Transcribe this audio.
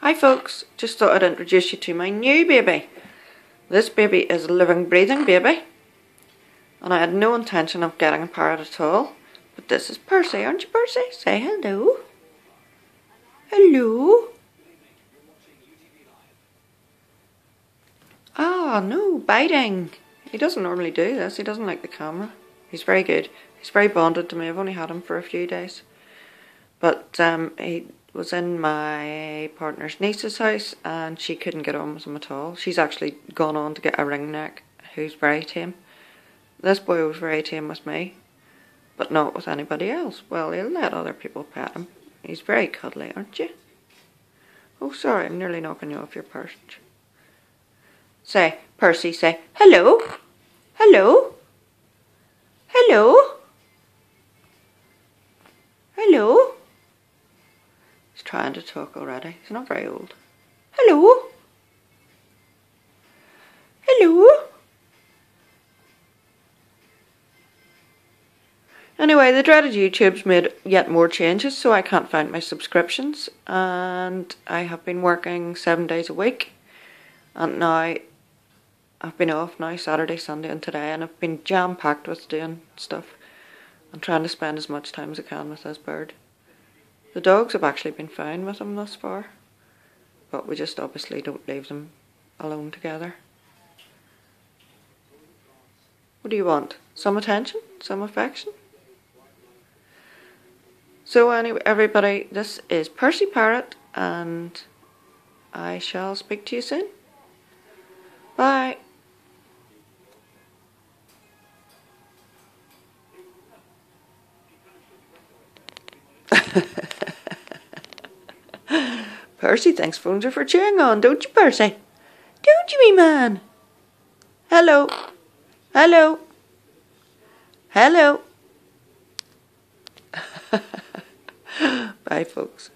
Hi folks, just thought I'd introduce you to my new baby. This baby is a living, breathing baby. And I had no intention of getting a parrot at all. But this is Persie, aren't you Persie? Say hello. Hello. Ah, no, biting. He doesn't normally do this, he doesn't like the camera. He's very good. He's very bonded to me, I've only had him for a few days. But he was in my partner's niece's house and she couldn't get on with him at all. She's actually gone on to get a ringneck who's very tame. This boy was very tame with me, but not with anybody else. Well, he'll let other people pet him. He's very cuddly, aren't you? Oh, sorry, I'm nearly knocking you off your perch. Say, Persie, say, hello, hello, hello, hello. He's trying to talk already. He's not very old. Hello, hello. Anyway, the dreaded YouTube's made yet more changes, so I can't find my subscriptions, and I have been working 7 days a week, and now I've been off now Saturday, Sunday and today, and I've been jam-packed with doing stuff. I'm trying to spend as much time as I can with this bird. The dogs have actually been fine with him thus far, but we just obviously don't leave them alone together. What do you want? Some attention? Some affection? So anyway, everybody, this is Persie Parrot, and I shall speak to you soon. Bye. Persie thinks phones are for chewing on, don't you, Persie? Don't you, wee man? Hello. Hello. Hello. Bye, folks.